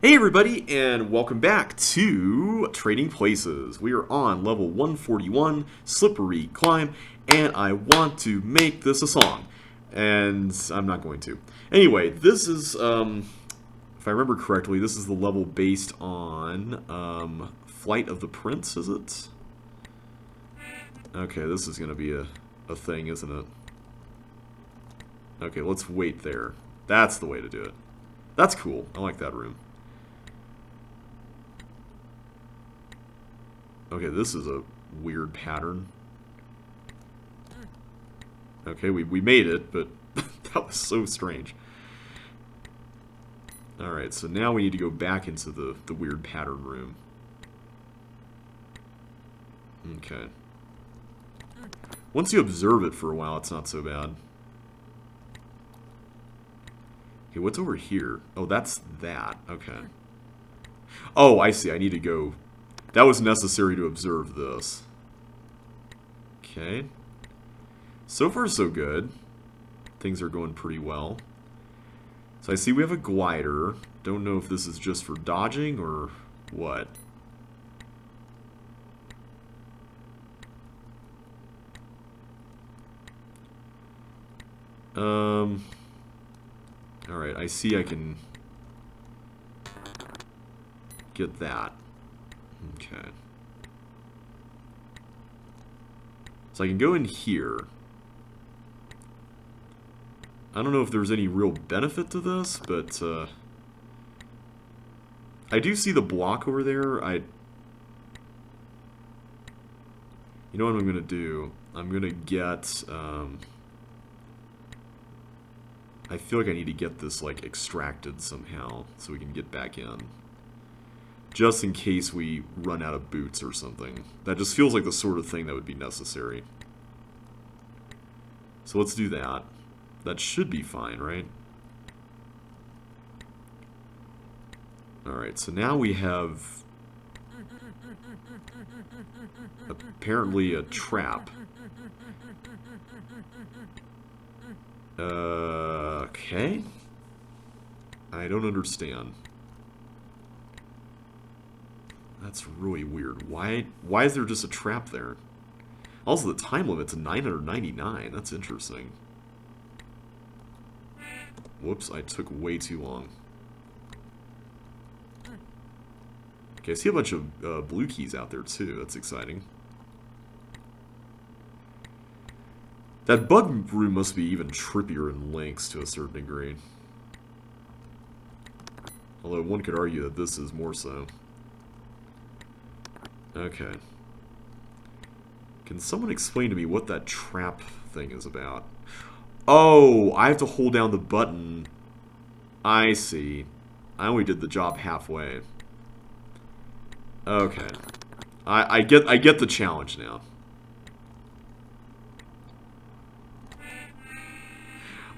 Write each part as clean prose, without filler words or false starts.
Hey everybody, and welcome back to Trading Places. We are on level 141, Slippery Climb, and I want to make this a song. And I'm not going to. Anyway, this is, if I remember correctly, this is the level based on Flight of the Prince, is it? Okay, this is going to be a thing, isn't it? Okay, let's wait there. That's the way to do it. That's cool. I like that room. Okay, this is a weird pattern. Okay, we made it, but that was so strange. Alright, so now we need to go back into the weird pattern room. Okay. Once you observe it for a while, it's not so bad. Okay, what's over here? Oh, that's that. Okay. Oh, I see. I need to go... That was necessary to observe this. Okay. So far, so good. Things are going pretty well. So I see we have a glider. Don't know if this is just for dodging or what. Alright, I see I can get that. Okay. So I can go in here. I don't know if there's any real benefit to this, but I do see the block over there. You know what I'm going to do? I'm going to get... I feel like I need to get this, like, extracted somehow so we can get back in. Just in case we run out of boots or something. That just feels like the sort of thing that would be necessary. So let's do that. That should be fine, right? Alright, so now we have apparently a trap. Okay. I don't understand. That's really weird. Why is there just a trap there? Also, the time limit's 999. That's interesting. Whoops, I took way too long. Okay, I see a bunch of blue keys out there, too. That's exciting. That bug room must be even trippier in Lynx to a certain degree. Although one could argue that this is more so. Okay. Can someone explain to me what that trap thing is about? Oh, I have to hold down the button. I see. I only did the job halfway. Okay. I get the challenge now.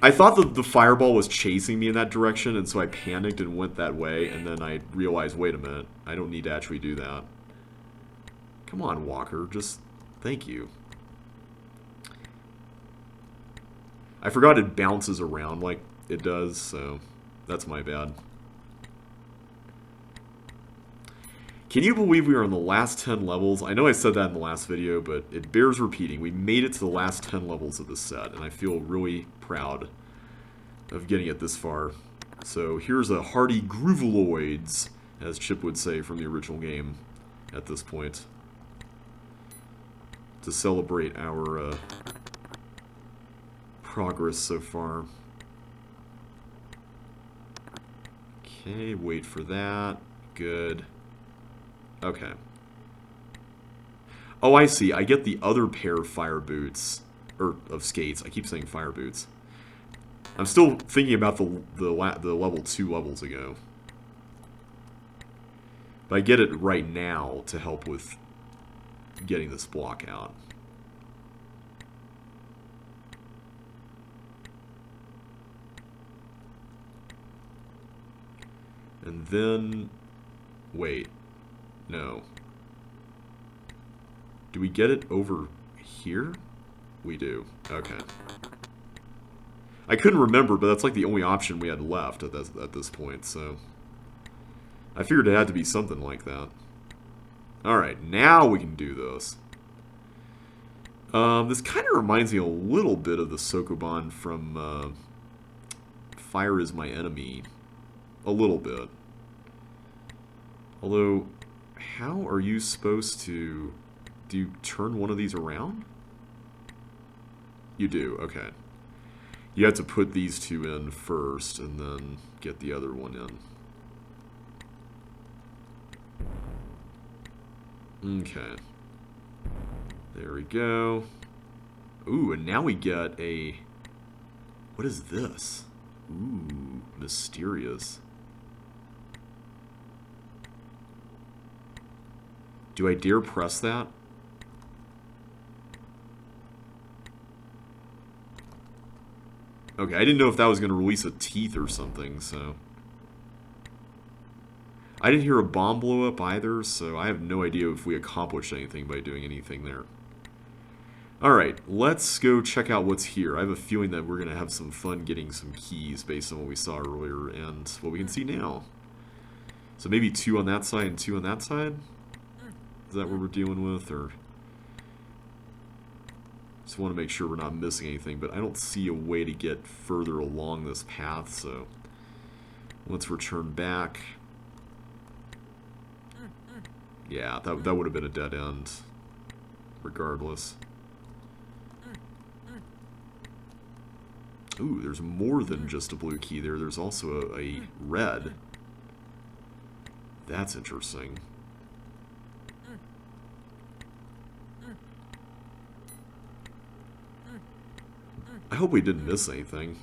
I thought that the fireball was chasing me in that direction, and so I panicked and went that way, and then I realized, wait a minute, I don't need to actually do that. Come on, Walker, just thank you. I forgot it bounces around like it does, so that's my bad. Can you believe we are in the last 10 levels? I know I said that in the last video, but it bears repeating. We made it to the last 10 levels of this set, and I feel really proud of getting it this far. So here's a hearty Groovaloids, as Chip would say from the original game at this point, to celebrate our progress so far. Okay, wait for that. Good. Okay. Oh, I see. I get the other pair of fire boots. Or, of skates. I keep saying fire boots. I'm still thinking about the level 2 levels ago. But I get it right now to help with getting this block out. And then... Wait. No. Do we get it over here? We do. Okay. I couldn't remember, but that's like the only option we had left at this point, so... I figured it had to be something like that. Alright, now we can do this. This kind of reminds me a little bit of the Sokoban from Fire is My Enemy. A little bit. Although, how are you supposed to... Do you turn one of these around? You do, okay. You have to put these two in first and then get the other one in. Okay. There we go. Ooh, and now we get a... What is this? Ooh, mysterious. Do I dare press that? Okay, I didn't know if that was going to release a teeth or something, so... I didn't hear a bomb blow up either, so I have no idea if we accomplished anything by doing anything there. Alright, let's go check out what's here. I have a feeling that we're going to have some fun getting some keys based on what we saw earlier and what we can see now. So maybe 2 on that side and 2 on that side? Is that what we're dealing with, or... Just want to make sure we're not missing anything, but I don't see a way to get further along this path, so... Let's return back. Yeah, that would have been a dead end, regardless. Ooh, there's more than just a blue key there. There's also a red. That's interesting. I hope we didn't miss anything.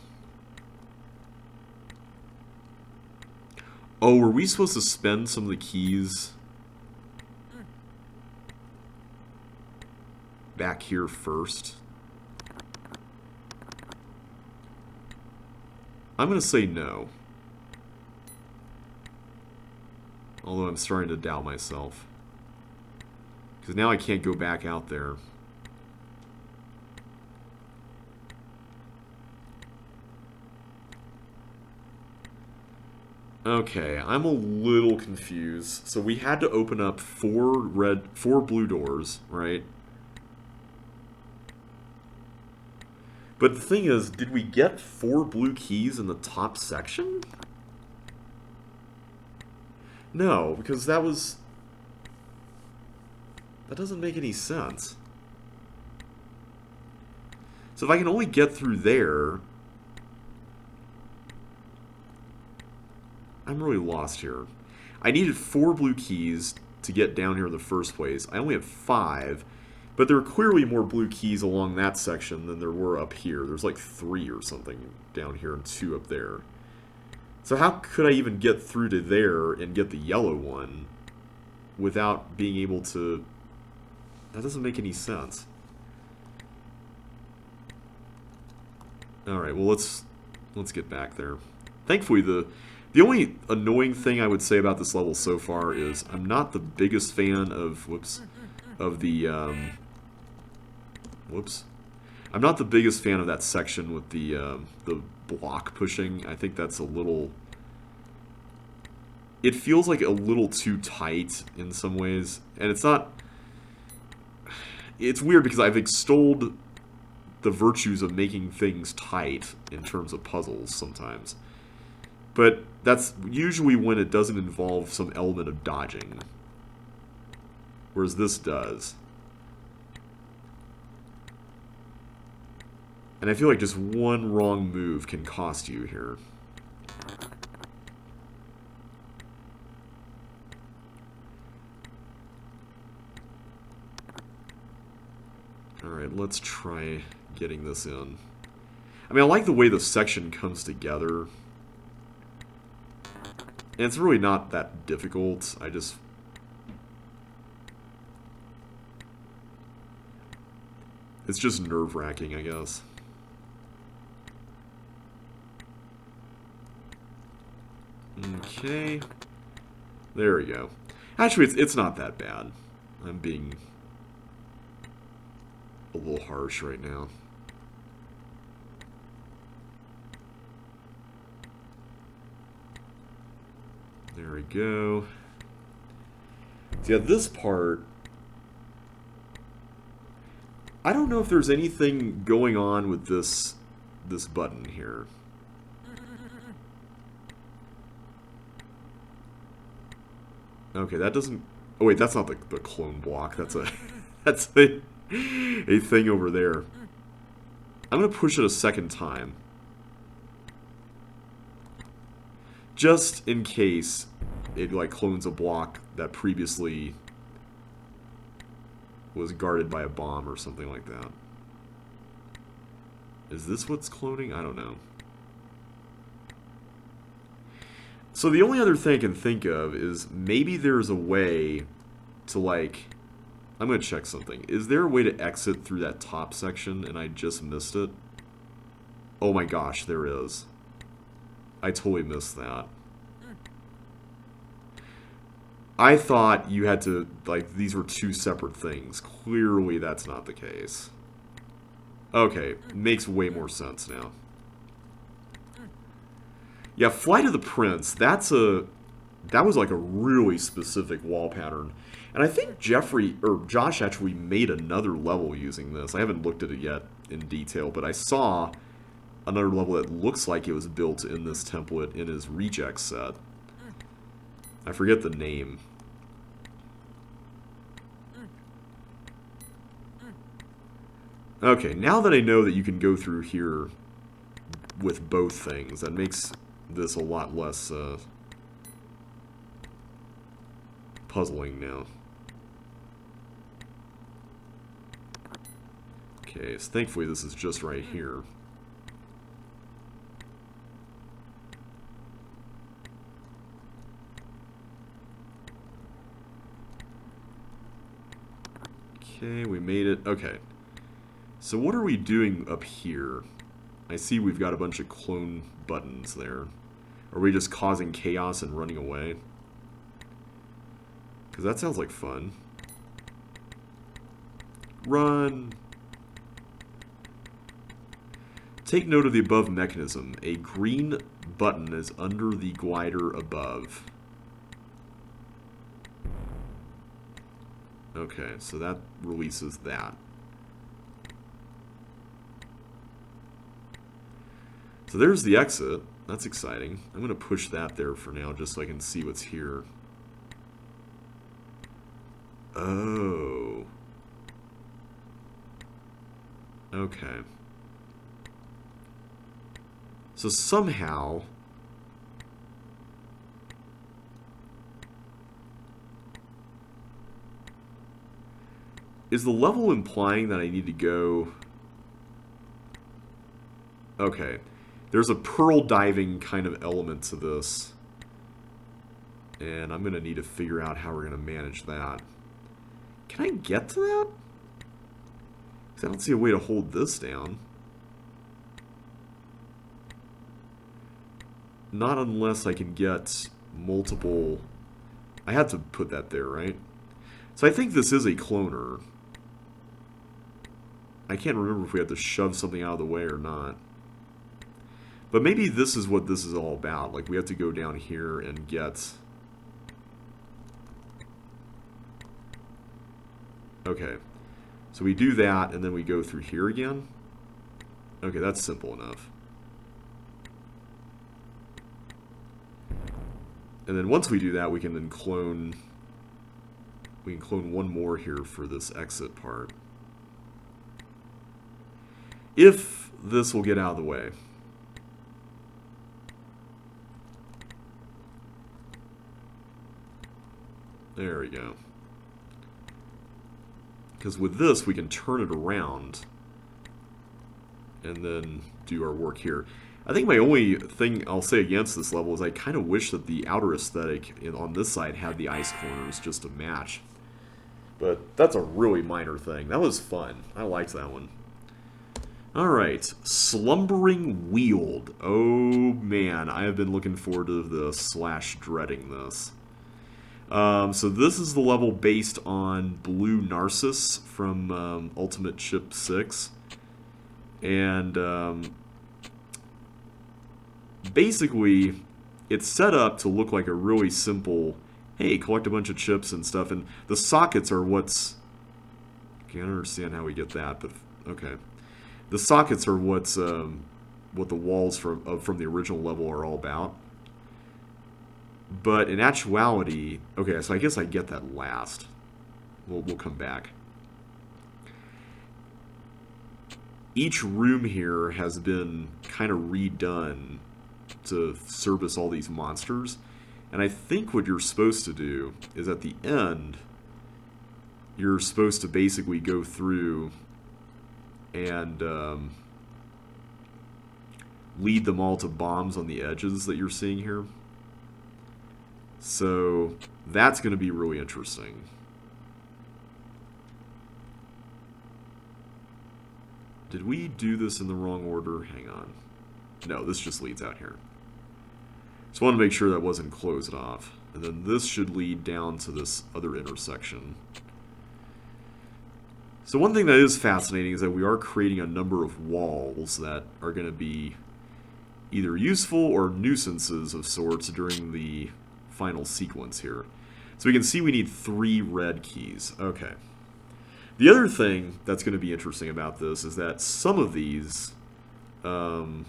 Oh, were we supposed to spend some of the keys back here first? I'm going to say no. Although I'm starting to doubt myself. Because now I can't go back out there. Okay, I'm a little confused. So we had to open up 4 blue doors, right? But the thing is, did we get 4 blue keys in the top section? No, because that doesn't make any sense. So if I can only get through there... I'm really lost here. I needed 4 blue keys to get down here in the first place. I only have 5, but there are clearly more blue keys along that section than there were up here. There's like 3 or something down here and 2 up there. So how could I even get through to there and get the yellow one without being able to... That doesn't make any sense. Alright, well let's get back there. Thankfully the only annoying thing I would say about this level so far is I'm not the biggest fan of, I'm not the biggest fan of that section with the block pushing. I think that's a little... It feels like a little too tight in some ways, and it's not... It's weird because I've extolled the virtues of making things tight in terms of puzzles sometimes. But that's usually when it doesn't involve some element of dodging. Whereas this does. And I feel like just one wrong move can cost you here. Alright, let's try getting this in. I mean, I like the way the section comes together. And it's really not that difficult. I just... It's just nerve-wracking, I guess. Okay. There we go. Actually, it's not that bad. I'm being a little harsh right now. There we go. So yeah, this part, I don't know if there's anything going on with this button here. Okay, that doesn't... Oh wait, that's not the clone block. That's a that's a thing over there. I'm gonna push it a second time, just in case it like clones a block that previously was guarded by a bomb or something like that. Is this what's cloning? I don't know. So the only other thing I can think of is maybe there's a way to like... I'm going to check something. Is there a way to exit through that top section and I just missed it? Oh my gosh, there is. I totally missed that. I thought you had to, like, these were two separate things. Clearly that's not the case. Okay, makes way more sense now. Yeah, Flight of the Prince, that was like a really specific wall pattern. And I think Josh actually made another level using this. I haven't looked at it yet in detail, but I saw another level that looks like it was built in this template in his reject set. I forget the name. Okay, now that I know that you can go through here with both things, that makes this a lot less puzzling now. Okay, so thankfully this is just right here. Okay, we made it. Okay. So what are we doing up here? I see we've got a bunch of clone buttons there. Are we just causing chaos and running away? Because that sounds like fun. Run! Take note of the above mechanism. A green button is under the glider above. Okay, so that releases that. So there's the exit. That's exciting. I'm going to push that there for now just so I can see what's here. Oh. Okay. So somehow... Is the level implying that I need to go... Okay. There's a pearl diving kind of element to this. And I'm going to need to figure out how we're going to manage that. Can I get to that? Because I don't see a way to hold this down. Not unless I can get multiple... I had to put that there, right? So I think this is a cloner. I can't remember if we had to shove something out of the way or not. But maybe this is what this is all about. Like, we have to go down here and get... Okay. So we do that, and then we go through here again. Okay, that's simple enough. And then once we do that, we can then clone... We can clone one more here for this exit part. If this will get out of the way. There we go. Because with this, we can turn it around and then do our work here. I think my only thing I'll say against this level is I kind of wish that the outer aesthetic on this side had the ice corners just to match. But that's a really minor thing. That was fun. I liked that one. Alright, Slumbering Weald. Oh man, I have been looking forward to this / dreading this. So this is the level based on Blue Narcissus from Ultimate Chip 6. And basically, it's set up to look like a really simple, hey, collect a bunch of chips and stuff, and the sockets are what's... Okay, I don't understand how we get that, but okay. The sockets are what's what the walls from the original level are all about. But in actuality, okay, so I guess I get that last. We'll come back. Each room here has been kind of redone to service all these monsters. And I think what you're supposed to do is at the end, you're supposed to basically go through and lead them all to bombs on the edges that you're seeing here. So that's going to be really interesting. Did we do this in the wrong order? Hang on. No, this just leads out here. So I want to make sure that wasn't closed off. And then this should lead down to this other intersection. So one thing that is fascinating is that we are creating a number of walls that are going to be either useful or nuisances of sorts during the final sequence here. So we can see we need 3 red keys. Okay. The other thing that's going to be interesting about this is that some of these areas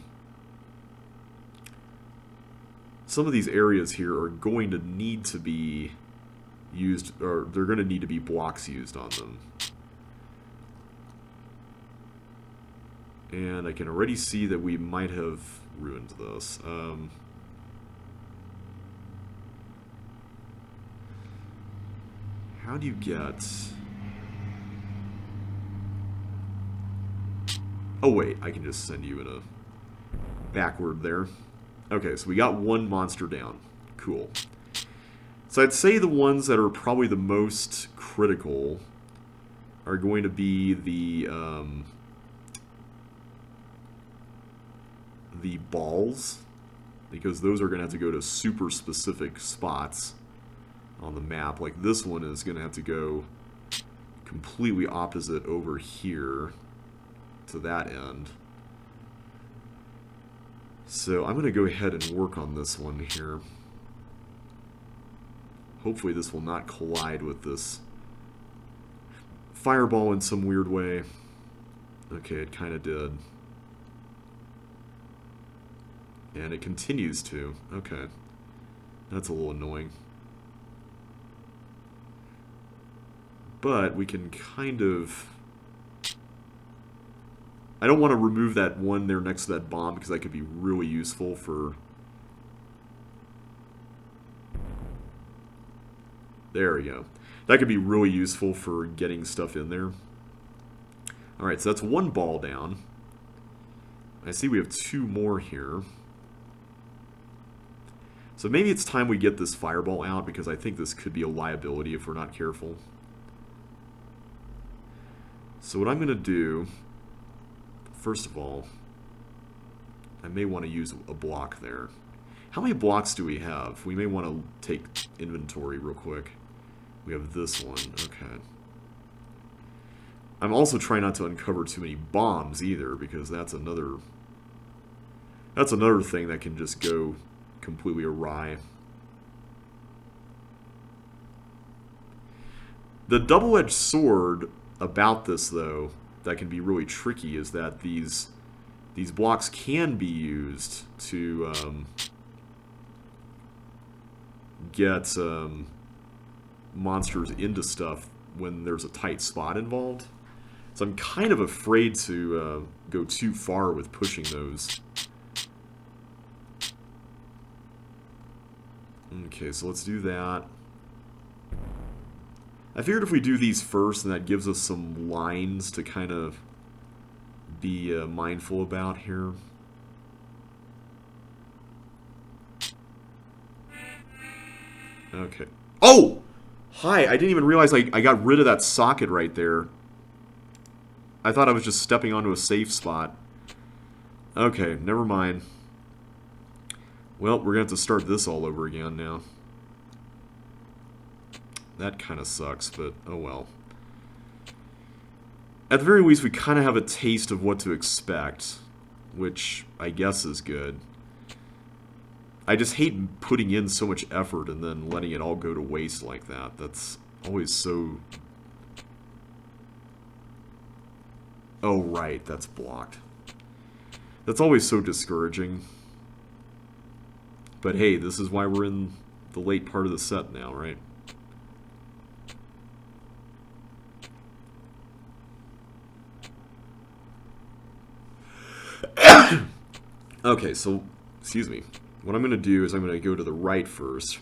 here are going to need to be used, or they're going to need to be blocks used on them. And I can already see that we might have ruined this. How do you get... Oh wait, I can just send you in a backward there. Okay, so we got 1 monster down. Cool. So I'd say the ones that are probably the most critical are going to be the balls, because those are going to have to go to super specific spots on the map. Like this one is going to have to go completely opposite over here to that end. So I'm going to go ahead and work on this one here. Hopefully this will not collide with this fireball in some weird way. Okay, it kind of did. And it continues to. Okay. That's a little annoying. But we can kind of... I don't want to remove that one there next to that bomb because that could be really useful for... There we go. That could be really useful for getting stuff in there. Alright, so that's 1 ball down. I see we have 2 more here. So maybe it's time we get this fireball out because I think this could be a liability if we're not careful. So what I'm going to do... First of all, I may want to use a block there. How many blocks do we have? We may want to take inventory real quick. We have this one. Okay. I'm also trying not to uncover too many bombs either, because that's another thing that can just go completely awry. The double-edged sword about this, though, that can be really tricky is that these blocks can be used to get monsters into stuff when there's a tight spot involved. So I'm kind of afraid to go too far with pushing those. Okay, so let's do that. I figured if we do these first, then that gives us some lines to kind of be mindful about here. Okay. Oh! Hi, I didn't even realize I got rid of that socket right there. I thought I was just stepping onto a safe spot. Okay, never mind. Well, we're going to have to start this all over again now. That kind of sucks, but oh well. At the very least, we kind of have a taste of what to expect, which I guess is good. I just hate putting in so much effort and then letting it all go to waste like that. That's always so... Oh, right, that's blocked. That's always so discouraging. But hey, this is why we're in the late part of the set now, right? Okay, so, excuse me. What I'm going to do is I'm going to go to the right first,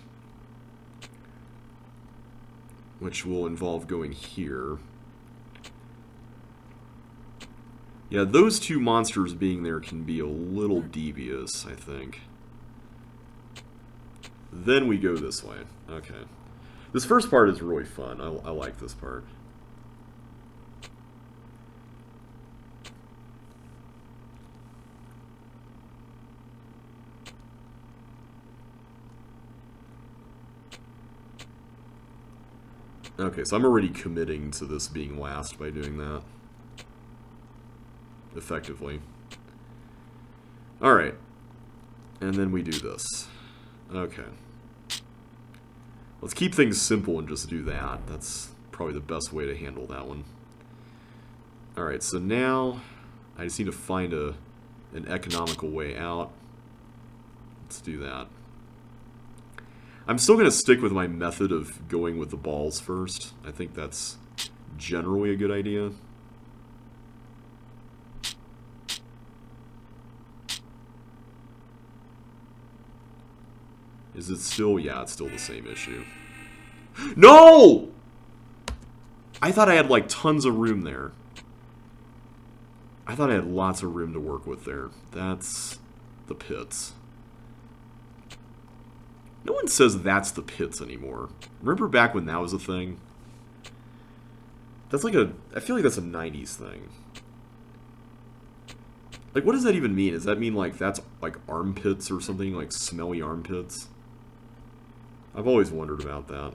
which will involve going here. Yeah, those two monsters being there can be a little devious, I think. Then we go this way. Okay. This first part is really fun. I like this part. Okay, so I'm already committing to this being last by doing that. Effectively. Alright. And then we do this. Okay. Let's keep things simple and just do that. That's probably the best way to handle that one. Alright, so now I just need to find an economical way out. Let's do that. I'm still going to stick with my method of going with the balls first. I think that's generally a good idea. Is it still? Yeah, it's still the same issue. No! I thought I had like tons of room there. I thought I had lots of room to work with there. That's the pits. No one says that's the pits anymore. Remember back when that was a thing? That's like a... I feel like that's a 90s thing. Like, what does that even mean? Does that mean, like, that's, like, armpits or something? Like, smelly armpits? I've always wondered about that.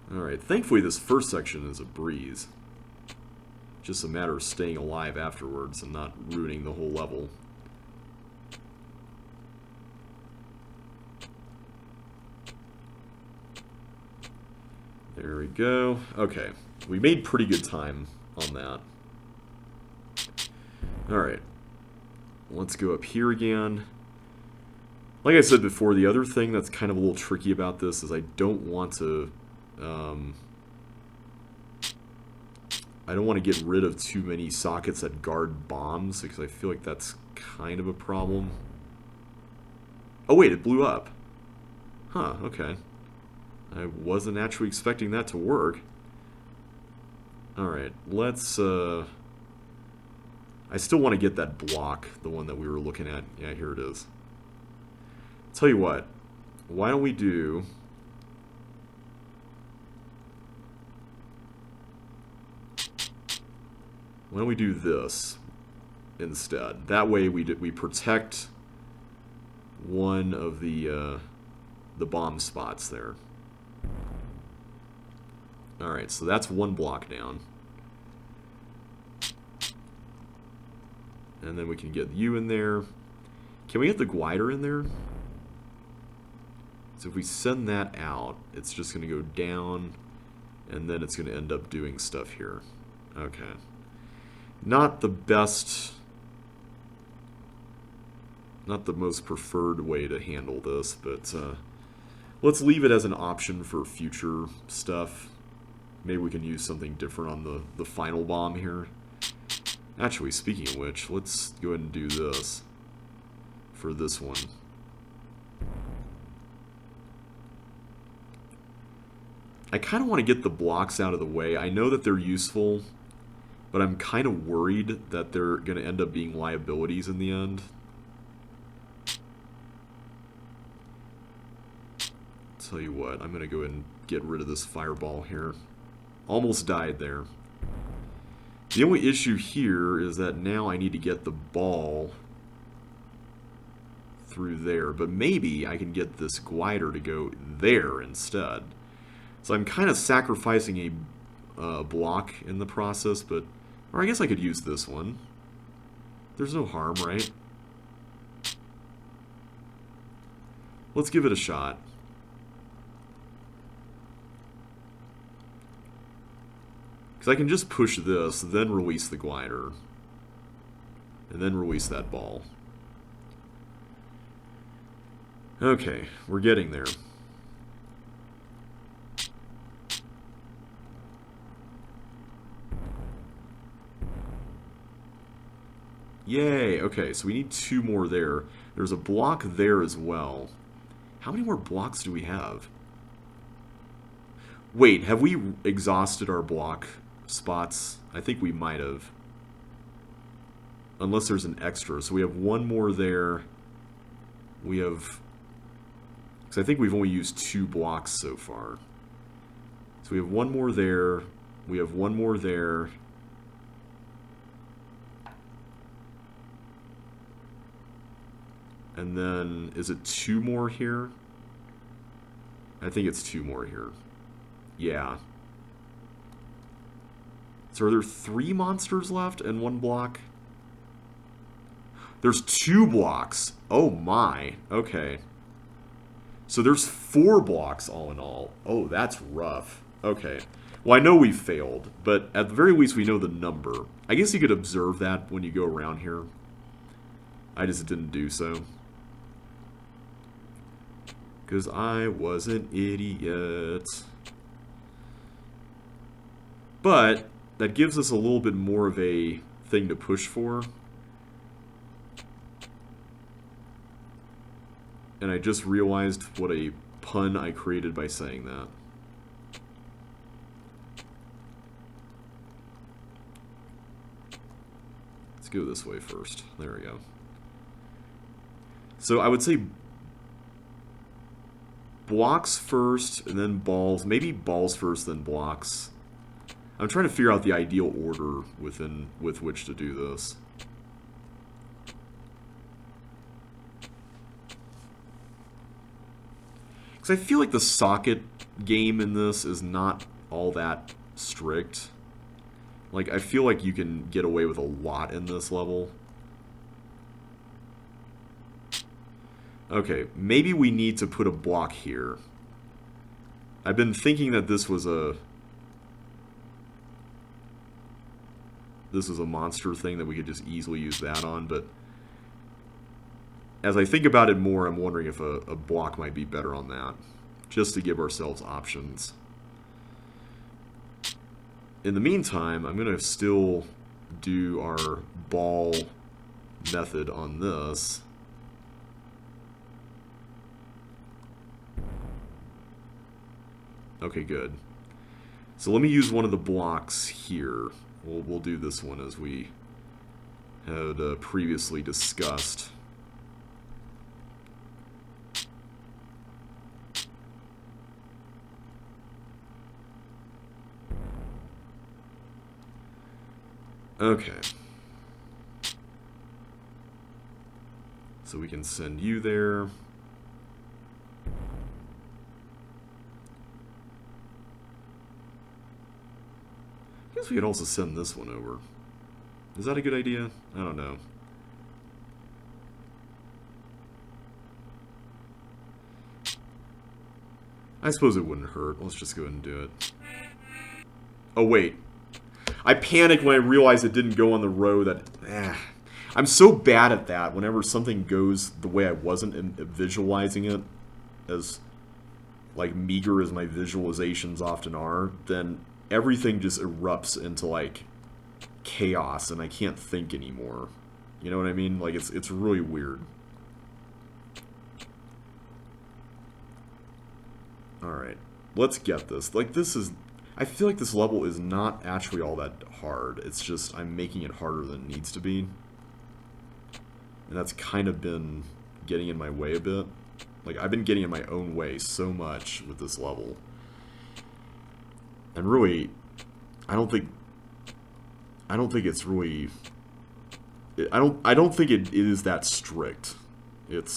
Alright, thankfully this first section is a breeze. Just a matter of staying alive afterwards and not ruining the whole level. There we go. Okay, we made pretty good time on that. Alright, let's go up here again. Like I said before, the other thing that's kind of a little tricky about this is I don't want to... I don't want to get rid of too many sockets that guard bombs, because I feel like that's kind of a problem. Oh wait, it blew up. Huh, okay. I wasn't actually expecting that to work. Alright, let's, I still want to get that block, the one that we were looking at. Yeah, here it is. Tell you what, why don't we do... Why don't we do this instead? That way we protect one of the bomb spots there. Alright, so that's one block down. And then we can get you in there. Can we get the glider in there? So if we send that out, it's just going to go down, and then it's going to end up doing stuff here. Okay. Not the best, not the most preferred way to handle this, but let's leave it as an option for future stuff. Maybe we can use something different on the final bomb here. Actually, speaking of which, let's go ahead and do this for this one. I kind of want to get the blocks out of the way. I know that they're useful, but I'm kind of worried that they're going to end up being liabilities in the end. Tell you what, I'm going to go ahead and get rid of this fireball here. Almost died there. The only issue here is that now I need to get the ball through there. But maybe I can get this glider to go there instead. So I'm kind of sacrificing a block in the process, but... Or I guess I could use this one. There's no harm, right? Let's give it a shot. Because I can just push this, then release the glider. And then release that ball. Okay, we're getting there. Yay, okay, so we need 2 more there. There's a block there as well. How many more blocks do we have? Wait, have we exhausted our block spots? I think we might have. Unless there's an extra. So we have 1 more there. We have... Because I think we've only used 2 blocks so far. So we have 1 more there. We have 1 more there. And then, is it 2 more here? I think it's 2 more here. Yeah. So are there 3 monsters left and 1 block? There's 2 blocks. Oh my. Okay. So there's 4 blocks all in all. Oh, that's rough. Okay. Well, I know we failed, but at the very least we know the number. I guess you could observe that when you go around here. I just didn't do so. Because I was an idiot. But that gives us a little bit more of a thing to push for. And I just realized what a pun I created by saying that. Let's go this way first. There we go. So I would say blocks first, and then balls. Maybe balls first, then blocks. I'm trying to figure out the ideal order with which to do this. Because I feel like the socket game in this is not all that strict. Like, I feel like you can get away with a lot in this level. Okay, maybe we need to put a block here. I've been thinking that this was a monster thing that we could just easily use that on, but as I think about it more, I'm wondering if a block might be better on that, just to give ourselves options. In the meantime, I'm going to still do our ball method on this. Okay, good. So let me use one of the blocks here. We'll do this one as we had previously discussed. Okay. So we can send you there. I guess we could also send this one over. Is that a good idea? I don't know. I suppose it wouldn't hurt. Let's just go ahead and do it. Oh, wait. I panicked when I realized it didn't go on the row that... I'm so bad at that. Whenever something goes the way I wasn't visualizing it, as like meager as my visualizations often are, then everything just erupts into like chaos and I can't think anymore. You know what I mean? Like it's really weird. Alright, let's get this. Like this is... I feel like this level is not actually all that hard. It's just I'm making it harder than it needs to be. And that's kind of been getting in my way a bit. Like, I've been getting in my own way so much with this level. And really, I don't think it's really... I don't think it is that strict. It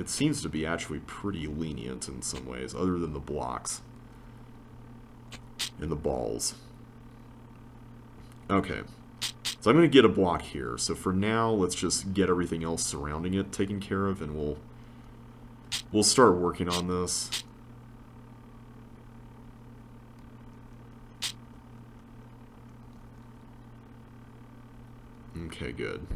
seems to be actually pretty lenient in some ways, other than the blocks. And the balls. Okay. So I'm going to get a block here. So for now, let's just get everything else surrounding it taken care of, and we'll start working on this. Okay, good.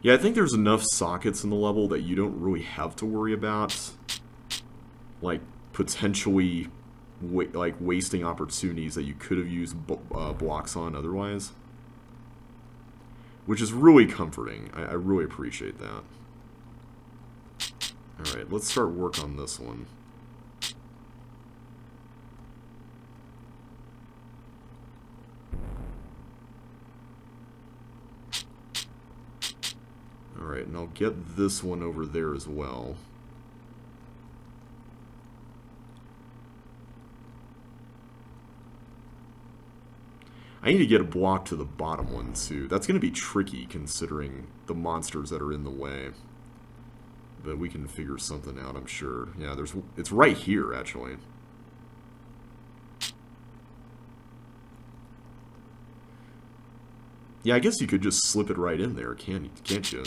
Yeah, I think there's enough sockets in the level that you don't really have to worry about, like, potentially wasting opportunities that you could have used blocks on otherwise. Which is really comforting. I really appreciate that. Alright, let's start work on this one. Alright, and I'll get this one over there as well. I need to get a block to the bottom one, too. That's going to be tricky, considering the monsters that are in the way. But we can figure something out, I'm sure. Yeah, it's right here, actually. Yeah, I guess you could just slip it right in there, can't you?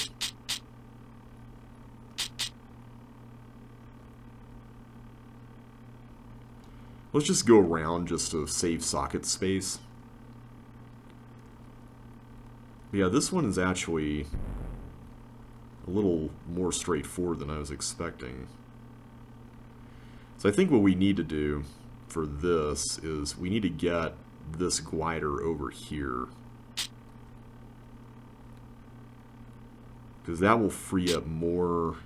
Let's just go around just to save socket space. Yeah, this one is actually a little more straightforward than I was expecting. So I think what we need to do for this is we need to get this glider over here. Because that will free up more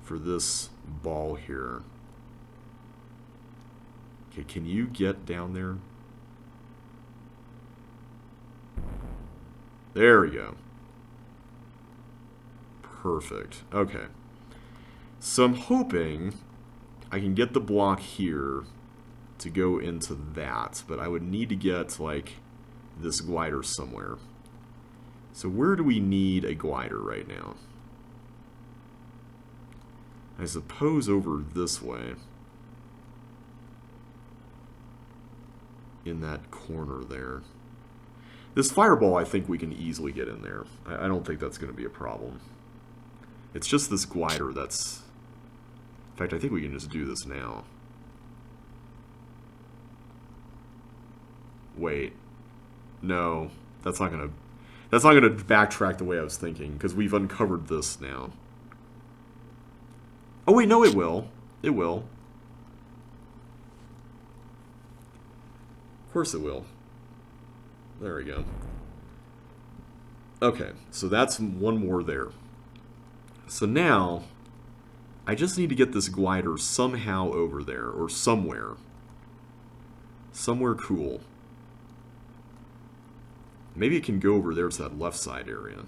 for this ball here. Okay, can you get down there? There we go. Perfect. Okay. So I'm hoping I can get the block here to go into that, but I would need to get, like, this glider somewhere. So where do we need a glider right now? I suppose over this way. In that corner there. This fireball, I think we can easily get in there. I don't think that's going to be a problem. It's just this glider that's... In fact, I think we can just do this now. Wait. No. That's not going to backtrack the way I was thinking, because we've uncovered this now. Oh, wait, no, it will. It will. Of course it will. There we go. Okay, so that's one more there. So now, I just need to get this glider somehow over there, or somewhere. Somewhere cool. Maybe it can go over there to that left side area.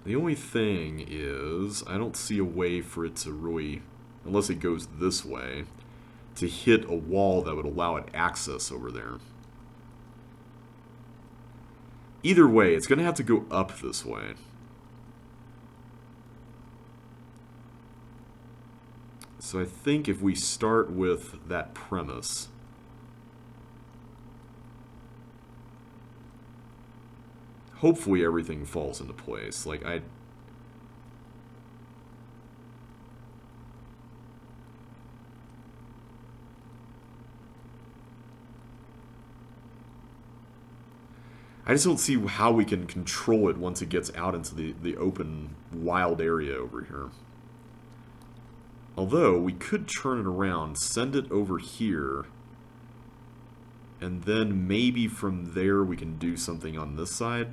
The only thing is, I don't see a way for it to really, unless it goes this way, to hit a wall that would allow it access over there. Either way, it's going to have to go up this way. So I think if we start with that premise, hopefully everything falls into place. Like, I just don't see how we can control it once it gets out into the open, wild area over here. Although, we could turn it around, send it over here, and then maybe from there we can do something on this side.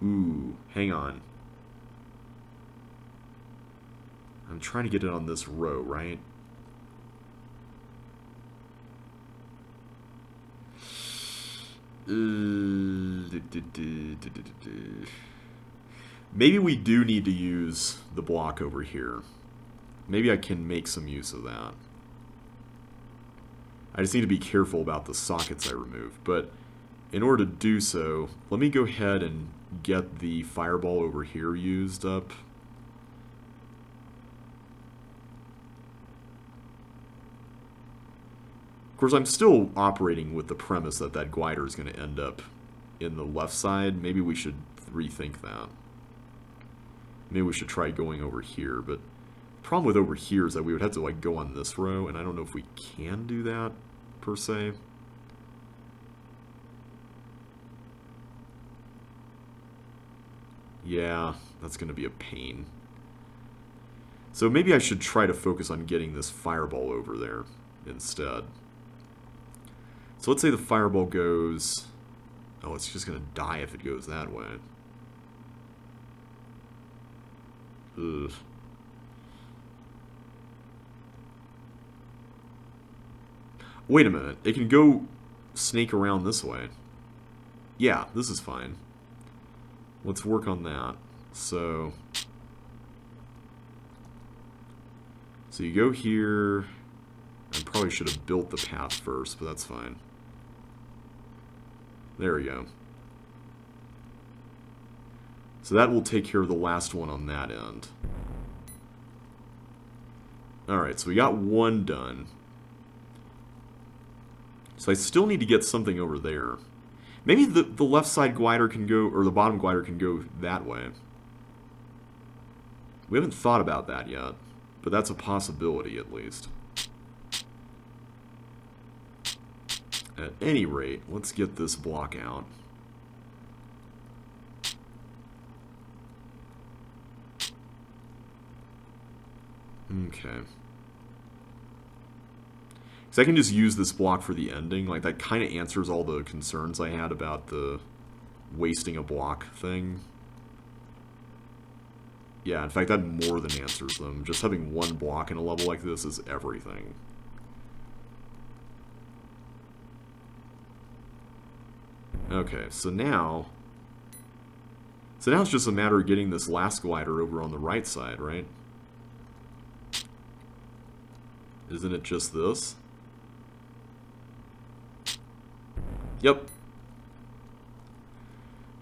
Ooh, hang on. I'm trying to get it on this row, right? Maybe we do need to use the block over here. Maybe I can make some use of that. I just need to be careful about the sockets I remove. But in order to do so, let me go ahead and get the fireball over here used up. Of course, I'm still operating with the premise that that glider is going to end up in the left side. Maybe we should rethink that. Maybe we should try going over here, but the problem with over here is that we would have to like go on this row, and I don't know if we can do that, per se. Yeah, that's going to be a pain. So maybe I should try to focus on getting this fireball over there instead. So let's say the fireball goes... Oh, it's just going to die if it goes that way. Ugh. Wait a minute. It can go snake around this way. Yeah, this is fine. Let's work on that. So you go here. I probably should have built the path first, but that's fine. There we go. So that will take care of the last one on that end. Alright, so we got one done. So I still need to get something over there. Maybe the left side glider can go, or the bottom glider can go that way. We haven't thought about that yet, but that's a possibility at least. At any rate, let's get this block out. Okay. So I can just use this block for the ending. Like, that kind of answers all the concerns I had about the wasting a block thing. Yeah, in fact, that more than answers them. Just having one block in a level like this is everything. Okay, so now it's just a matter of getting this last glider over on the right side, right? Isn't it just this? Yep.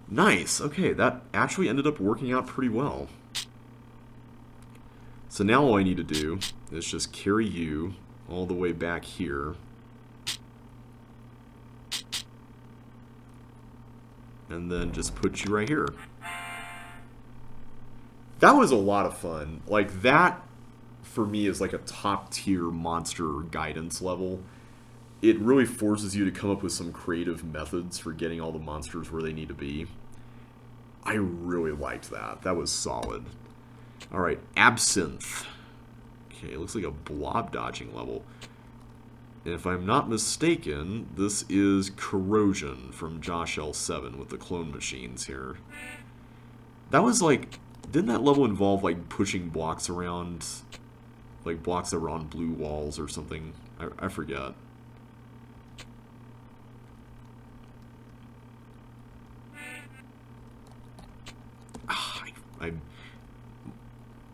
Nice. Okay, that actually ended up working out pretty well. So now all I need to do is just carry you all the way back here. And then just put you right here. That was a lot of fun. Like, that, for me, is like a top-tier monster guidance level. It really forces you to come up with some creative methods for getting all the monsters where they need to be. I really liked that. That was solid. Alright, Absinthe. Okay, it looks like a blob dodging level. And if I'm not mistaken, this is Corrosion from Josh L7 with the clone machines here. That was like... Didn't that level involve like pushing blocks around? Like blocks that were on blue walls or something? I forget.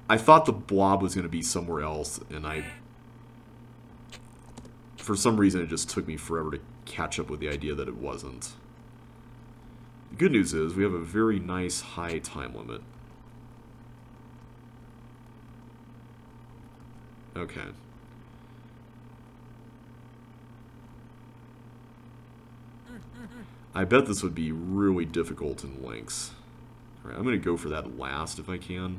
I thought the blob was going to be somewhere else, and for some reason, it just took me forever to catch up with the idea that it wasn't. The good news is, we have a very nice high time limit. Okay. I bet this would be really difficult in Lynx. Alright, I'm going to go for that last if I can.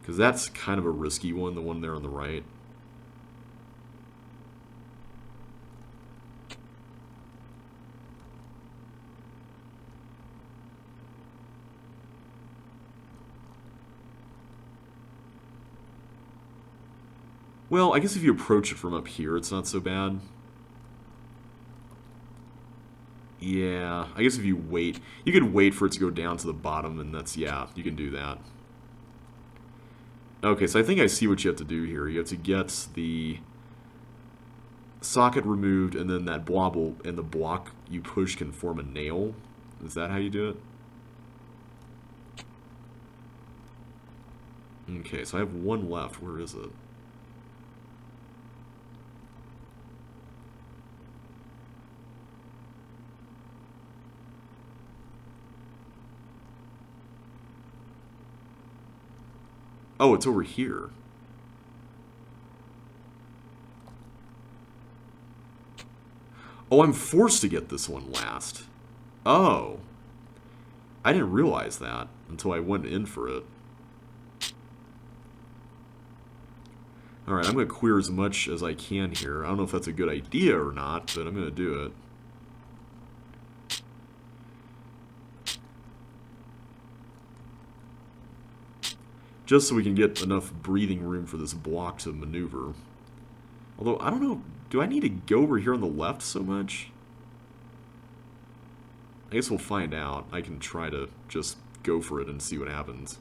Because that's kind of a risky one, the one there on the right. Well, I guess if you approach it from up here, it's not so bad. Yeah, I guess if you wait, you could wait for it to go down to the bottom, and that's, yeah, you can do that. Okay, so I think I see what you have to do here. You have to get the socket removed, and then that blob will, and the block you push can form a nail. Is that how you do it? Okay, so I have one left. Where is it? Oh, it's over here. Oh, I'm forced to get this one last. Oh. I didn't realize that until I went in for it. Alright, I'm going to queer as much as I can here. I don't know if that's a good idea or not, but I'm going to do it. Just so we can get enough breathing room for this block to maneuver. Although, I don't know, do I need to go over here on the left so much? I guess we'll find out. I can try to just go for it and see what happens.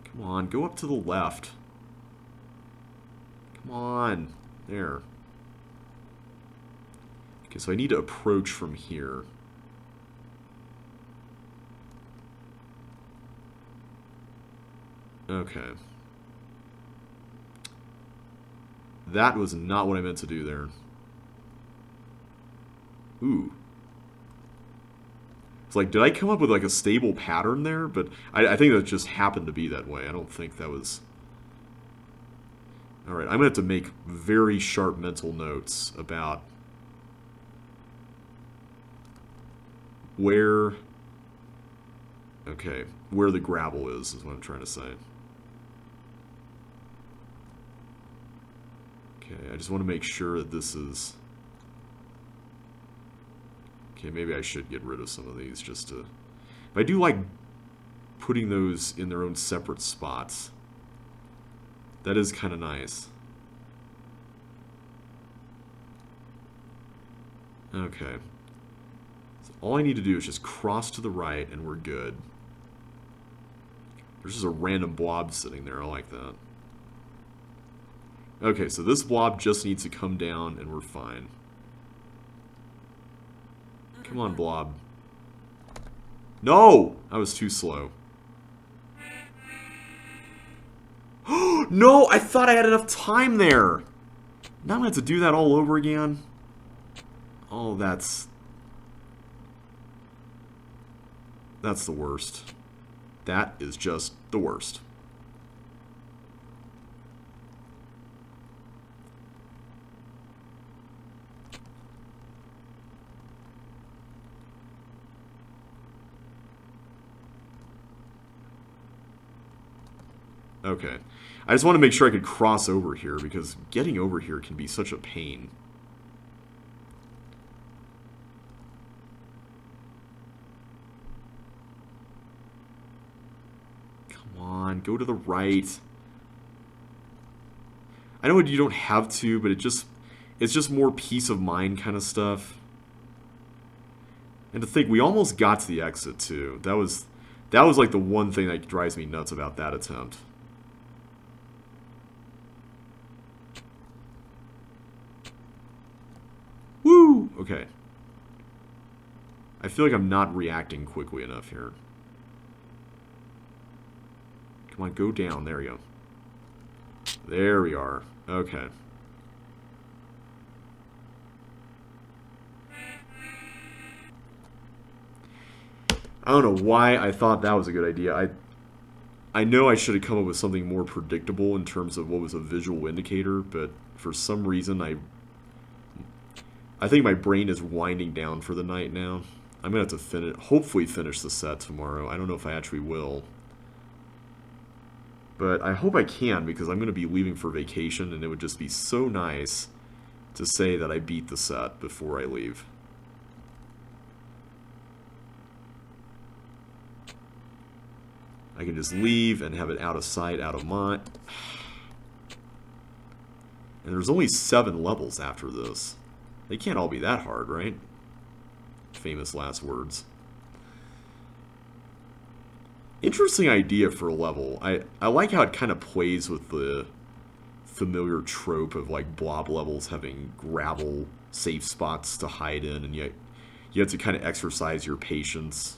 Come on, go up to the left. Come on. There. Okay, so I need to approach from here. Okay. That was not what I meant to do there. Ooh. It's like, did I come up with like a stable pattern there? But I think that just happened to be that way. I don't think that was... Alright, I'm going to have to make very sharp mental notes about where... Okay, where the gravel is what I'm trying to say. Okay, I just want to make sure that this is... Okay, maybe I should get rid of some of these just to... But I do like putting those in their own separate spots. That is kind of nice. Okay. So all I need to do is just cross to the right and we're good. There's just a random blob sitting there. I like that. Okay, so this blob just needs to come down and we're fine. Come on, blob. No! I was too slow. No! I thought I had enough time there! Now I'm going to have to do that all over again? Oh, that's the worst. That is just the worst. Okay. I just want to make sure I could cross over here, because getting over here can be such a pain. Come on, go to the right. I know you don't have to, but it's just more peace of mind kind of stuff. And to think, we almost got to the exit, too. That was like the one thing that drives me nuts about that attempt. Woo! Okay. I feel like I'm not reacting quickly enough here. Come on, go down. There we go. There we are. Okay. I don't know why I thought that was a good idea. I know I should have come up with something more predictable in terms of what was a visual indicator, but for some reason I think my brain is winding down for the night now. I'm going to have to hopefully finish the set tomorrow. I don't know if I actually will. But I hope I can, because I'm going to be leaving for vacation, and it would just be so nice to say that I beat the set before I leave. I can just leave and have it out of sight, out of mind. And there's only 7 levels after this. They can't all be that hard, right? Famous last words. Interesting idea for a level. I like how it kind of plays with the familiar trope of like blob levels having gravel safe spots to hide in, and yet you have to kind of exercise your patience.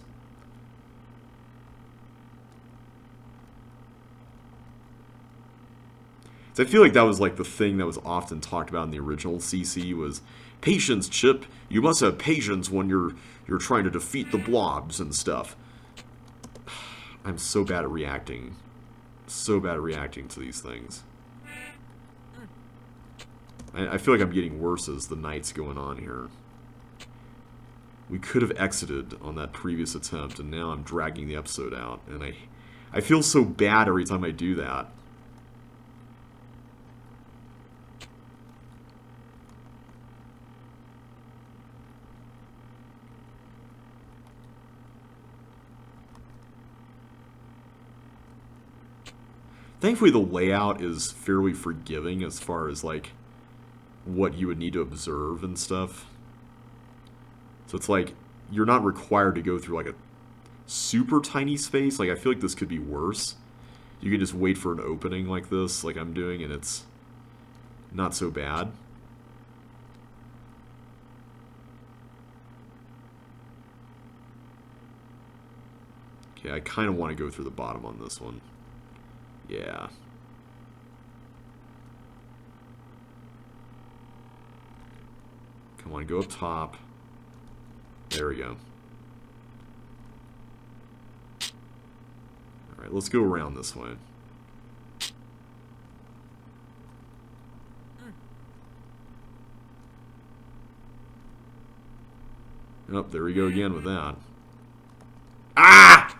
So I feel like that was like the thing that was often talked about in the original CC was patience, Chip. You must have patience when you're trying to defeat the blobs and stuff. I'm so bad at reacting. So bad at reacting to these things. I feel like I'm getting worse as the night's going on here. We could have exited on that previous attempt, and now I'm dragging the episode out. And I feel so bad every time I do that. Thankfully, the layout is fairly forgiving as far as, like, what you would need to observe and stuff. So it's like, you're not required to go through, like, a super tiny space. Like, I feel like this could be worse. You can just wait for an opening like this, like I'm doing, and it's not so bad. Okay, I kind of want to go through the bottom on this one. Yeah. Come on, go up top. There we go. Alright, let's go around this way. Oh, there we go again with that. Ah!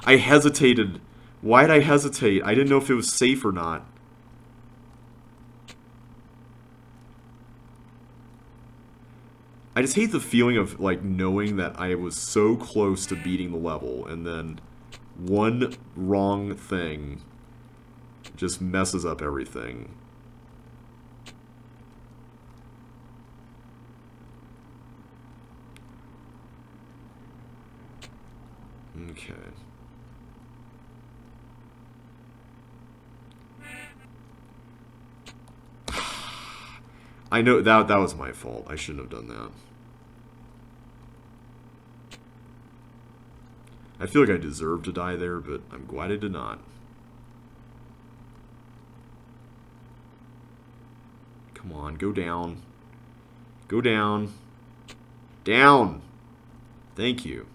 I hesitated. Why did I hesitate? I didn't know if it was safe or not. I just hate the feeling of, like, knowing that I was so close to beating the level, and then one wrong thing just messes up everything. Okay. I know that was my fault. I shouldn't have done that. I feel like I deserved to die there, but I'm glad I did not. Come on, go down. Go down. Down! Thank you.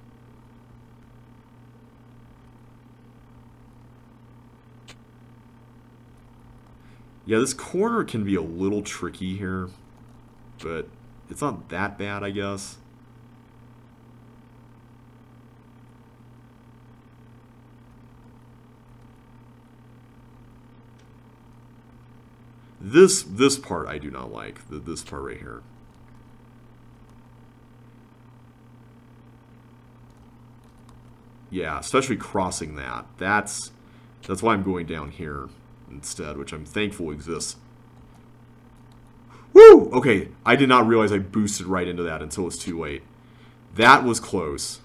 Yeah, this corner can be a little tricky here, but it's not that bad, I guess. This part I do not like. This part right here. Yeah, especially crossing that. That's why I'm going down here instead, which I'm thankful exists. Woo! Okay, I did not realize I boosted right into that until it's too late. That was close.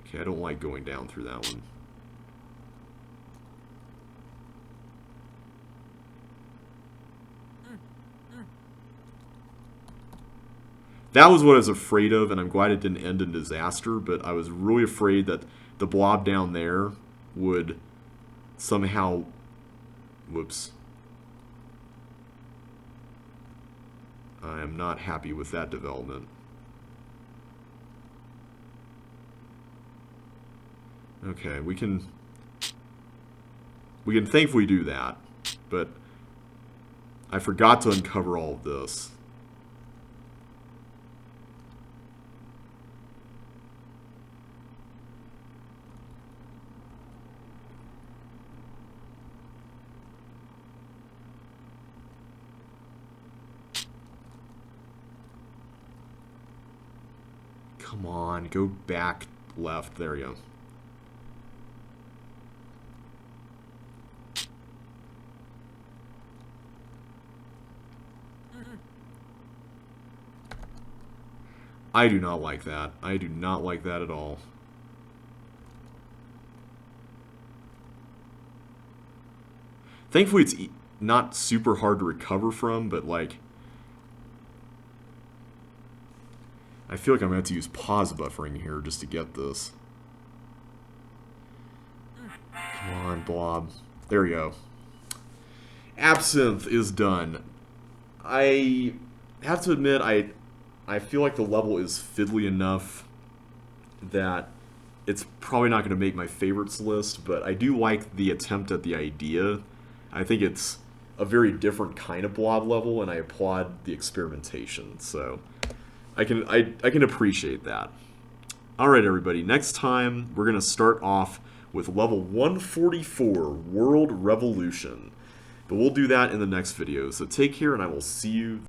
Okay, I don't like going down through that one. That was what I was afraid of, and I'm glad it didn't end in disaster, but I was really afraid that the blob down there would somehow... Whoops. I am not happy with that development. Okay, we can thankfully do that, but I forgot to uncover all of this. Come on, go back left. There you go. I do not like that. I do not like that at all. Thankfully, it's not super hard to recover from, but, like, I feel like I'm going to have to use pause buffering here just to get this. Come on, blob. There we go. Absinthe is done. I have to admit, I feel like the level is fiddly enough that it's probably not going to make my favorites list, but I do like the attempt at the idea. I think it's a very different kind of blob level, and I applaud the experimentation. So I can appreciate that. All right, everybody. Next time we're going to start off with level 144, World Revolution. But we'll do that in the next video. So take care, and I will see you